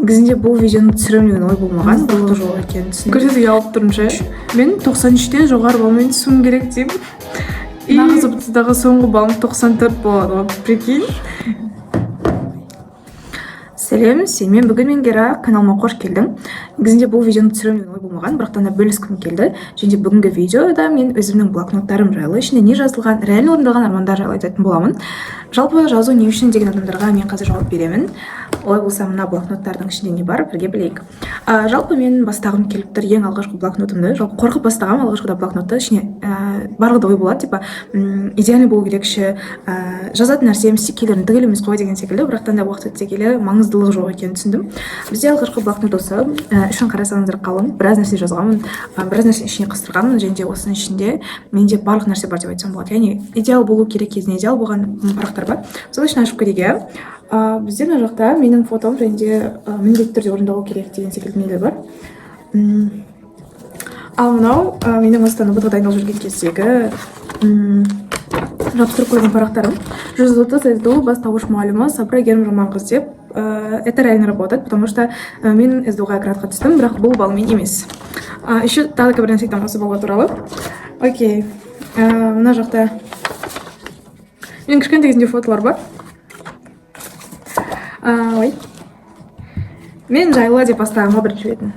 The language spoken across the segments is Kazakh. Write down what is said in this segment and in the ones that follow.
негізінде бұл видеоны түсіремін ой болмаған, бұл жоқ екенін түсіндім. Көрсетуге алып тұрмын ше. Мен 93-тен жоғары балмен түсуім керек деймін. Нағыз ыбытыдағы соңғы балым 94 болады ғой, прикинь. Сәлем, сенімен бүгін мен Гера, каналыма қош келдің. Негізінде бұл видеоны түсіремін ой болмаған, бірақтан да бөліскім келді. Және бүгінгі видеода мен өзімнің блокноттарым жайлы, ішінде не жазылған, реально орындалған армандар жайлы айтатын боламын. Жалпы жазу не үшін деген адамдарға мен қазір жауап беремін. Ой болса, мына блокноттардың ішінде не бар, бірге білейік. Жалпы мен бастағым келіп тұр ең алғашқы блокнотымды. Жалпы қорқып бастағам алғашқыда блокнотты. Ішіне барлығы ой болады, типа идеальный болу керекші, жазатын нәрсем стикилерін түгел емес қой деген секілді. Бірақтан да уақыт өте келе маңыздылығы жоқ екенін түсіндім. Бізде алғашқы блокнот осы. Ішін қарасаңыздар қалың, біраз нәрсе жазғанмын, біраз нәрсе ішіне қыстырғанмын, және де осының ішінде менде барлық нәрсе бар деп айтсам болады. Яғни идеал болу керек кезінде идеал болған парақтар бар. Соның ішін ашып көрейік. Бізде мына жақта менің фотом және де міндетті түрде орындалу керек деген секілді нелер бар. Ал мынау менің осыдан ұбт-ға дайындалып жүрген кездегі жабыстырып қойған парақтарым. 130 СДУ бастауыш мұғалімі Сабра Герім Жаманқыз деп. Это реально работает, потому что мен СДУ-ға градқа түстім, бірақ бұл балмен емес. Еще тағы да бір нәрсе айтамын осы балға туралы. Окей, мына жақта менің кішкентай кезінде фотолар бар. Ой, мен жайлы деп бастағанға бірінші бетін.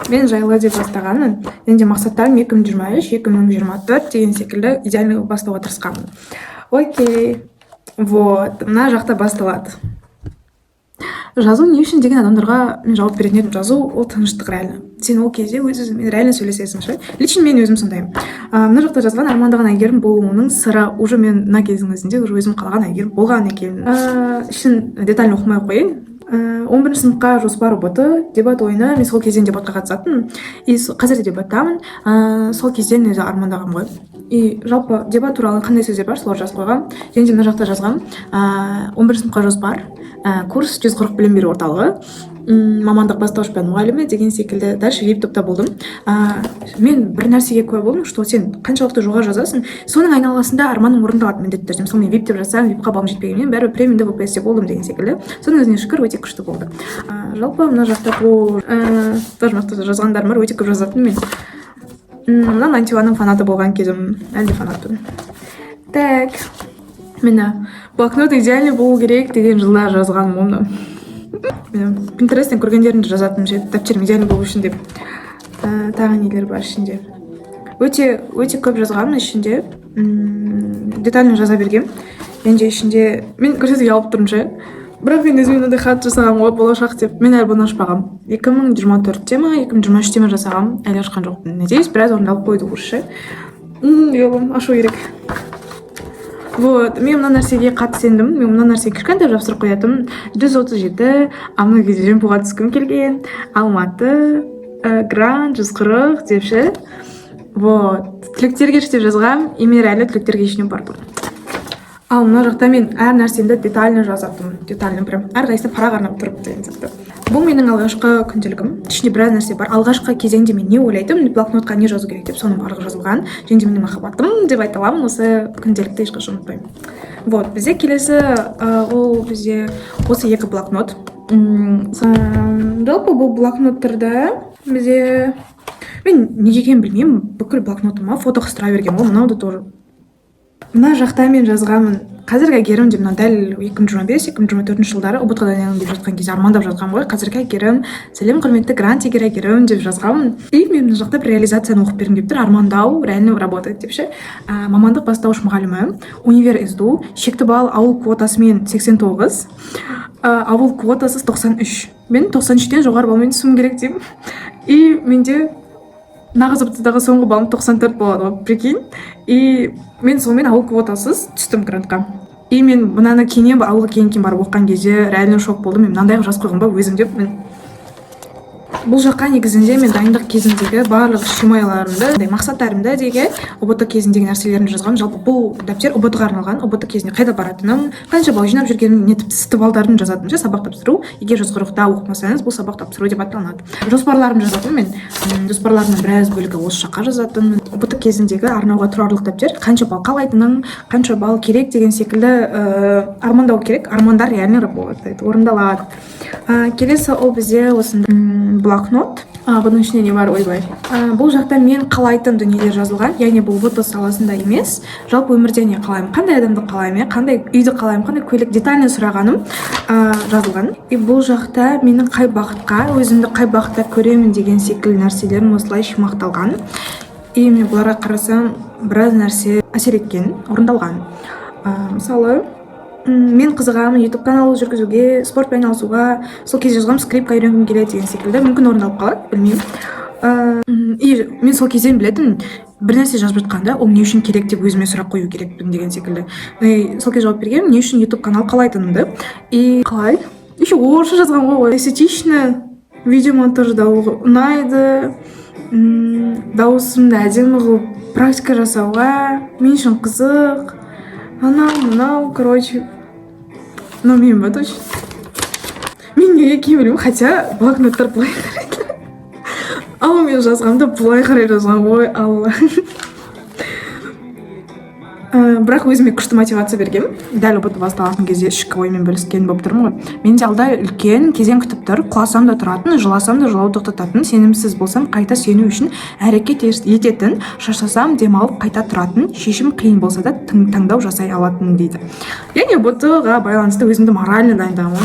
Мен жайлы деп бастағанмын. Енді мақсаттарым 2023, 2024 деген секілді идеальный бастауға тырысқанмын. Окей, вот, мына жақта басталады. Жазу не үшін деген адамдарға мен жауап беретін едім. Жазу ол тыныштық реально. Сен ол кезде өзіңмен реально сөйлесесің ше. Лично мен өзім сондаймын. Мына жақта жазған армандаған әйгерім болуының сыры уже мен мына кездің өзінде уже өзім қалаған әйгерім болған екен. Ішін детально оқымай қойын. 11 сыныпқа жоспар ұбт дебат ойыны, мен сол кезден дебатқа қатысатынмын. И қазір де дебаттамын. Сол кезден өзі армандағым ғой. И жалпы дебат туралы қандай сөздер бар, солар жазып қойғам. Және де мына жақта жазғам. 11 сыныпқа жоспар, курс 140 білім беру орталығы, мамандық бастауыш пән мұғалімі деген секілді. Дальше вип-топта болдым. Мен бір нәрсеге куә болдым, что сен қаншалықты жоғары жазасың, соның айналасында арманың орындалады міндетті түрде. Мысалы мен вип-топ жазсам, вип-қа балым жетпегенмен бәрі премиумда ВПС-те болдым деген секілді. Соның өзіне шүкір өте күшті болды. Жалпы мына жақта бұл тоже жазғандарым бар, өте көп жазатын мен. Мына Антиваның фанаты болған кезім, әлде фанатпын. Так, мені блокнот идеальный болу керек деген жылда жазғаным оны. Пинтересттен көргендерімді жазатын ше, дәптерім идеальный болу үшін деп. Тағы нелер бар ішінде. Өте көп жазғанмын ішінде. Детально жаза бергем. Енді ішінде мен көрсетуге алып тұрмын ше. Бірақ мен өзіме мынандай хат жасағам ғой, болашақ деп. Мен әлі бұны ашпағам. 2024-те ма, 2023-те ма жасағам, әлі ашқан жоқпын. Надеюсь, біраз орындалып қойды уже ше. Ашу керек. Вот, мен мына нәрсеге қатты сендім. Мен мына нәрсеге кішкентай жабыстырып қоятын. 137, мына кезде жемпуға түскім келген. Алматы, Грант 140 деп ше. Вот, түлектерге деп жазғам. Емер әлі түлектерге ішінен бардым. Ал мына жақта мен әр нәрсемді детально жазатым. Детально прям әр қайсына парақ арнап тұрып деген сияқты. Бұл менің алғашқы күнделігім. Ішінде біраз нәрсе бар. Алғашқы кезеңде мен не ойлайтым, блокнотқа не жазу керек деп, соның барлығы жазылған. Және де менің махаббатым деп айта аламын, осы күнделікті ешқашан ұмытпаймын. Вот, бізде келесі ол бізде осы екі блокнот. Жалпы бұл блокноттарда бізде мен неге екенін білмеймін, бүкіл блокнотыма фото қыстыра бергем. Ол мынауды тоже. Мына жақта мен жазғанмын. Қазіргі әйгерім деп, дәл 2025-2024 жылдары ұбт-ға дайындалып деп жатқан кезде армандап жазғам ғой. Қазіргі әйгерім, сәлем құрметті грант егер әйгерім деп жазғанмын. И мен мына жақта бір реализацияны оқып бергім деп тұр. Армандау реально работает деп ше. Мамандық бастауыш мұғалімі, универ СДУ, шекті балл ауыл квотасымен 89, ауыл квотасы 93. Мен 93-тен жоғары балмен түсуім керек деймін. И менде нағыз ұбт-дағы соңғы балым 94 болады ғой, прикинь. И мен сонымен ауыл квотасыз түстім грантқа. И мен мынаны кейіннен ауылға кейін барып оққан кезде реально шок болдым. Мен мынандай жазып қойғам ба өзім деп. Бұл жаққа негізінде мен дайындық кезіндегі барлық шимайларымды, мақсаттарымды деге ұбт кезіндегі нәрселерімді жазғам. Жалпы бұл дәптер ұбт-ға арналған, ұбт кезінде қайда баратыным, қанша балл жинап жүргенім, не тіпті балдарын жазатым ше, сабақ тапсыру. Егер 140-та оқымасаңыз, бұл сабақ тапсыру деп аталынады. Жоспарларымды жазатым мен. Жоспарларымның біраз бөлігі осы жаққа жазатым. ұбт кезіндегі арнауға тұрарлық дәптер, қанша балл қалайтының, қанша балл керек деген секілді армандау керек. Армандар яғни орындалады. Келесі ол бізде осындай блокнот. Бұның ішінде не бар, ойбай. Бұл жақта мен қалайтын дүниелер жазылған, яғни бұл ұбт саласында емес, жалпы өмірде не қалаймын, қандай адамды қалаймын, қандай үйді қалаймын, қандай көйлек, детальный сұрағаным жазылған. И бұл жақта менің қай бағытқа, өзімді қай бағытта көремін деген секілді нәрселерім осылай шимақталған. И мен бұларға қарасам, біраз нәрсе әсер еткен, орындалған. Мысалы, мен қызығамын YouTube каналы жүргізуге, спортпен айналысуға, сол кезде жазғам скрипка үйренгім келеді деген секілді, мүмкін орындалып қалады, білмеймін. И мен сол кезден білетін, бір нәрсе жазып жатқанда, ол не үшін керек деп өзіме сұрақ қою керекпін деген секілді. Сол кезде жауап бергенмін, не үшін YouTube канал қалайтынымды. И қалай? Еще орысша жазған ғой, эстетично, видеомонтажда ұнайды, дауысымды әдемі қылып практика жасауға, мен үшін қызық. Анау, короче. Но мен ба точно. Мен неге кейбіреуім, хотя блокноттар былай қарайды. Ал мен жазғанды былай қарай жазған ғой, алла. Бірақ өзіме күшті мотивация бергем. Дәл ұбт басталатын кезде ішкі оймен бөліскен болып тұрмын ғой. Менде алда үлкен кезең күтіп тұр. Құласам да тұратын, жыласам да жылауды тоқтататын, сенімсіз болсам қайта сену үшін әрекет ететін, шаршасам демалып қайта тұратын, шешім қиын болса да таңдау жасай алатын дейді. Яғни ұбт-ға байланысты өзімді морально дайындағым.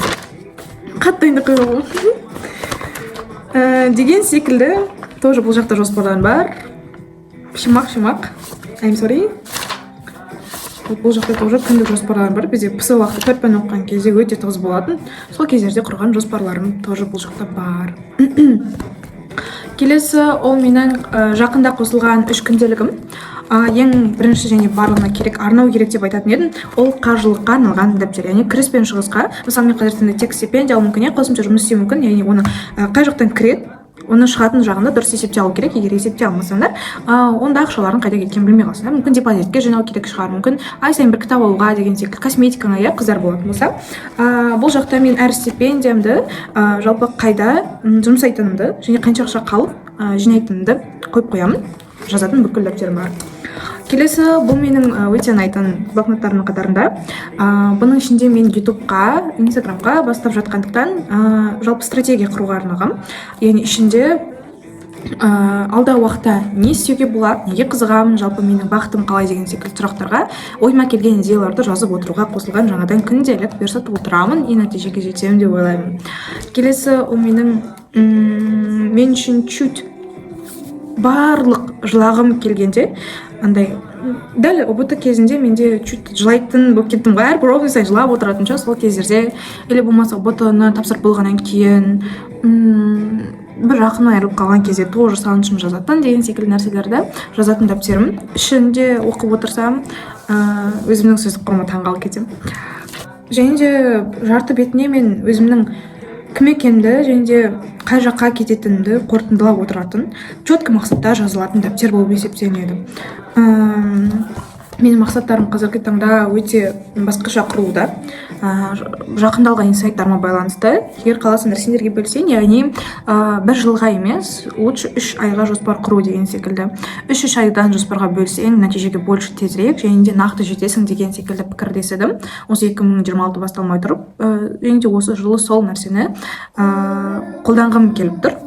Қатты дайындық қойғым. Деген секілді, тоже бұл жақта жоспарларым бар. Шимақ. I'm sorry. Бұл жақта тоже күндік жоспарларым бар. Бізде ПС уақыты 4 пән оқыған кезде өте тығыз болатын. Сол кездерде құрған жоспарларым тоже бұл жақта бар. Келесі ол менің жақында қосылған 3 күнделігім. Ең бірінші және барлығына керек, арнау керек деп айтатын едім. Ол қаржылыққа арналған дәптер, яғни кіріс пен шығысқа. Мысалы, мен қазір тек стипендия алу мүмкін, қосымша жұмыс істеу мүмкін, яғни оның қай жақтан кіреді, оны шығатын жағында дұрыс есепте алу керек. Егер есепте алмасаңдар, онда ақшалардың қайда кеткенін білмей қалсаңдар, мүмкін депозитке жинау керек шығар, мүмкін ай сайын бір кітап алуға деген секілді, косметикаңа қыздар болатын болса. Бұл жақта мен әр стипендиямды жалпы қайда жұмсайтынымды және қанша ақша қалып жинайтынымды қойып қоямын. Жазатын бүкіл дәптерім бар. Келесі бұл менің өте ұнайтын блокноттарымның қатарында. Бұның ішінде мен YouTube'қа, Instagram'ға бастап жатқандықтан жалпы стратегия құруға арнағам. Яғни ішінде алда уақытта не істеуге болады, неге қызығамын, жалпы менің бақытым қалай деген секілді сұрақтарға ойыма келген идеяларды жазып отыруға қосылған жаңадан күнделік берсатып отырамын, и нәтижеге жетемін деп ойлаймын. Келесі ол мен үшін чуть барлық жылағым келгенде, андай дәл ұбт кезінде менде чуть жылайтын болып кеттім ғой, әрбір оқи сайын жылап отыратын шығар сол кездерде, или болмаса ұбт-ны тапсырып болғаннан кейін бір жақын айырылып қалған кезде тоже сағынышым жазатын деген секілді нәрселерді жазатын дәптерім. Ішінде оқып отырсам өзімнің сөздік қорыма таңғалып кетемін. Және де жарты бетіне мен өзімнің кім екенімді және де қай жаққа кететінімді қорытындылап отыратын четкі мақсаттар жазылатын дәптер болып есептелінеді. Менің мақсаттарым қазіргі таңда өте басқаша құрылуда. Жақындалған инсайттарыма байланысты. Егер қаласыңдар сендерге бөлсең, яғни бір жылға емес, лучше 3 айға жоспар құру деген секілді. 3 айдан жоспарға бөлсең, нәтижеге больше тезірек, және де нақты жетесің деген секілді пікірді естідім. Осы 2026 басталмай тұрып, және де осы жылы сол нәрсені қолданғым келіп тұр.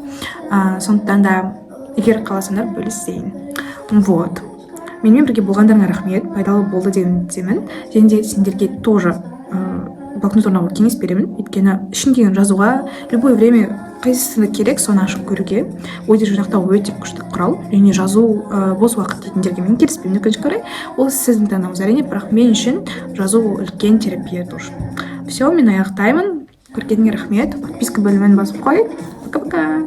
Сондықтан да егер қаласыңдар бөліссейін. Вот. Менімен бірге болғандарыңа рахмет, пайдалы болды деген үміттемін. Және де сендерге тоже блокнот орнауға кеңес беремін. Өйткені ішіндегі жазуға любой время қайсысында керек, соны ашып көруге. Ойды жинақтау өте күшті құрал. Және жазу бос уақыт дейтіндерге мен келіспеймін, өкінішке қарай. Ол сіздің таңдауыңыз әрине, бірақ мен үшін жазу үлкен терапия тоже. Все, мен аяқтаймын. Көргеніңе рахмет. Подписка бөлімін басып қой. Пока-пока.